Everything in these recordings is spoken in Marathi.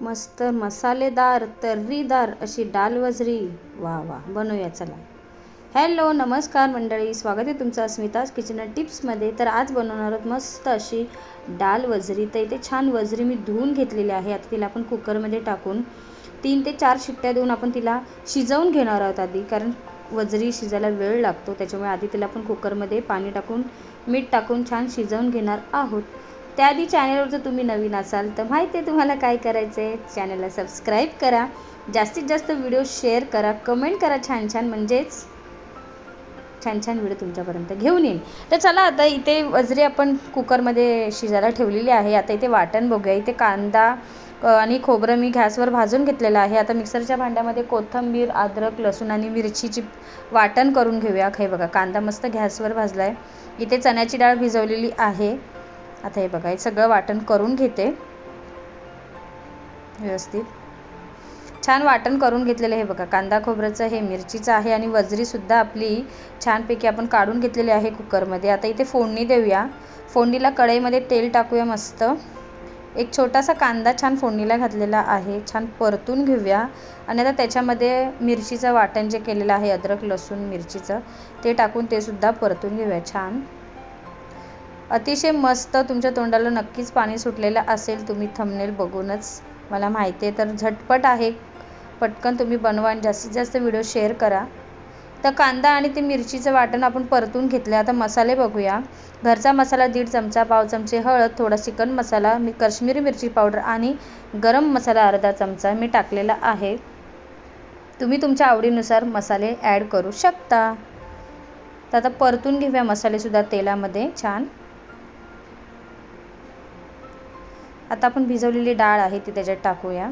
मस्त मसालेदार तर्रीदार अशी डाळ वजरी। वा वा, बनवूया चला। हॅलो नमस्कार मंडळी, स्वागत आहे तुमचं अस्मिताज किचन अँड टिप्समध्ये। तर आज बनवणार आहोत मस्त अशी डाळ वजरी। तर इथे छान वजरी मी धुवून घेतलेली आहे। आता तिला आपण कुकरमध्ये टाकून 3 ते 4 शिट्ट्या देऊन आपण तिला शिजवून घेणार आहोत आधी, कारण वजरी शिजायला वेळ लागतो। त्याच्यामुळे आधी तिला आपण कुकरमध्ये पाणी टाकून मीठ टाकून छान शिजवून घेणार आहोत। त्याआधी चॅनलवर जर तुम्ही नवीन असाल तर माहिती आहे तुम्हाला काय करायचं आहे, चॅनलला सबस्क्राईब करा, जास्तीत जास्त व्हिडिओ शेअर करा, कमेंट करा छान छान, म्हणजेच छान छान व्हिडिओ तुमच्यापर्यंत घेऊन येईन। तर चला आता इथे वजरी आपण कुकरमध्ये शिजायला ठेवलेली आहे। आता इथे वाटण बघूया। इथे कांदा आणि खोबरं मी गॅसवर भाजून घेतलेलं आहे। आता मिक्सरच्या भांड्यामध्ये कोथिंबीर, अद्रक, लसूण आणि मिरचीची वाटण करून घेऊया। हे बघा कांदा मस्त गॅसवर भाजला आहे। इथे चण्याची डाळ भिजवलेली आहे। आता हे बघा हे सगळं वाटण करून घेते व्यवस्थित। छान वाटण करून घेतलेलं आहे बघा, कांदा खोबऱ्याचं हे मिरचीचं आहे आणि वजरी सुद्धा आपली छानपैकी आपण काढून घेतलेली आहे कुकरमध्ये। आता इथे फोडणी देऊया। फोडणीला कढईमध्ये तेल टाकूया मस्त। एक छोटासा कांदा छान फोडणीला घातलेला आहे, छान परतून घेऊया। आणि आता त्याच्यामध्ये मिरचीचं वाटण जे केलेलं आहे, अद्रक लसूण मिरचीचं, ते टाकून ते सुद्धा परतून घेऊया छान। अतिशय मस्त, तुमच्या तोंडाला नक्कीच पाणी सुटलेलं असेल तुम्ही थंबनेल बघूनच, मला माहिती आहे। तर झटपट आहे, पटकन तुम्ही बनवा आणि जास्तीत जास्त व्हिडिओ शेअर करा। तर कांदा आणि ते मिरचीचं वाटण आपण परतून घेतलं। आता मसाले बघूया। घरचा मसाला 1.5 चमचा, पाव चमचे हळद, थोडा चिकन मसाला, काश्मीरी मिरची पावडर आणि गरम मसाला अर्धा चमचा मी टाकलेला आहे। तुम्ही तुमच्या आवडीनुसार मसाले ॲड करू शकता। तर आता परतून घेऊया मसाले सुद्धा तेलामध्ये छान। आता आपण भिजवलेली डाळ आहे ती त्याच्यात टाकूया,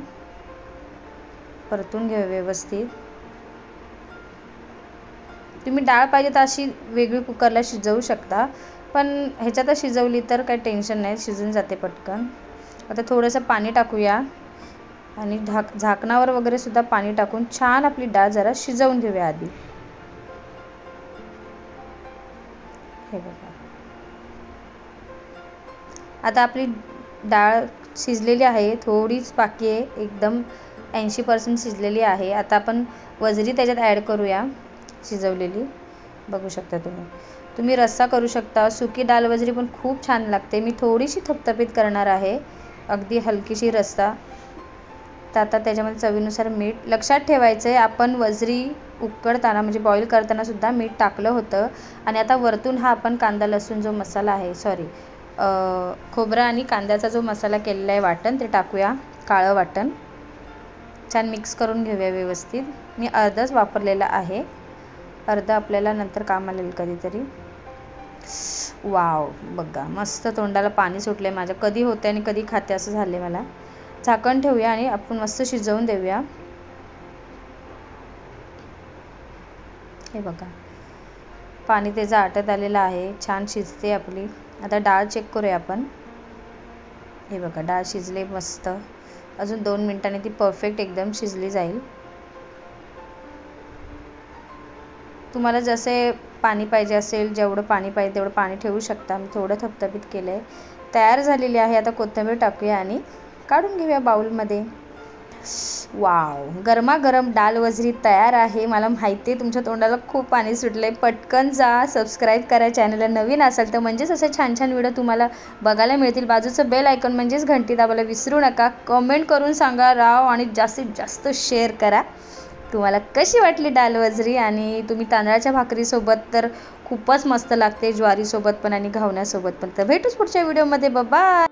परतून घेऊया व्यवस्थित। तुम्ही डाळ पाहिजे तर अशी वेगळी कुकरला शिजवू शकता, पण ह्याच्यात शिजवली तर काही टेन्शन नाही, शिजून जाते पटकन। आता थोडंसं पाणी टाकूया आणि झाकणावर वगैरे सुद्धा पाणी टाकून छान आपली डाळ जरा शिजवून घेऊया आधी। हे बघा आता आपली डाळ शिजलेली आहे, थोडीच बाकी आहे, एकदम 80% शिजलेली आहे। आता आपण वजरी त्याच्यात ॲड करूया शिजवलेली, बघू शकता तुम्ही रस्सा करू शकता। सुकी डाळ वजरी पण खूप छान लागते। मी थोडीशी थपथपीत करणार आहे, अगदी हलकीशी रस्सा। तर आता त्याच्यामध्ये चवीनुसार मीठ। लक्षात ठेवायचं आहे आपण वजरी उकडताना म्हणजे बॉईल करताना सुद्धा मीठ टाकलं होतं। आणि आता वरतून हा आपण कांदा लसूण जो मसाला आहे, खोबरं आणि कांद्याचा जो मसाला केलेला आहे वाटण, ते टाकूया, काळं वाटण। छान मिक्स करून घेऊया व्यवस्थित। मी अर्धच वापरलेला आहे, अर्ध आपल्याला नंतर कामाला येईल कधीतरी। वाव, बघा मस्त तोंडाला पाणी सुटले माझ्या, कधी होते आणि कधी खाते असं झाले मला। झाकण ठेवूया आणि आपण मस्त शिजवून देऊया। हे बघा पाणी त्याचं आटत आलेलं आहे, छान शिजते आपली। आता डाळ चेक करूया आपण। हे बघा डाळ शिजले मस्त, अजून 2 मिनिटांनी ती परफेक्ट एकदम शिजली जाईल। तुम्हाला जसे पाणी पाहिजे असेल, जेवढं पाणी पाहिजे तेवढं पाणी ठेवू शकता। मी थोडं थपथपीत केलं आहे, तयार झालेली आहे। आता कोथिंबीर टाकूया आणि काढून घेऊया बाउलमध्ये। वाव, गरमागरम डाळ वजरी तयार आहे। मला माहिती आहे तुमच्या तोंडाला खूप पाणी सुटले, पटकन जा, सबस्क्राईब करा चॅनलला नवीन असाल तर, म्हणजेच असे छान छान व्हिडिओ तुम्हाला बघायला मिळतील। बाजूचं बेल आयकॉन म्हणजेच घंटी दाबायला विसरू नका। कमेंट करून सांगा राव, आणि जास्तीत जास्त शेअर करा तुम्हाला कशी वाटली डाळ वजरी। आणि तुम्ही तांदळाच्या भाकरीसोबत तर खूपच मस्त लागते, ज्वारीसोबत पण आणि घावण्यासोबत पण। तर भेटूच पुढच्या व्हिडिओमध्ये, बाय।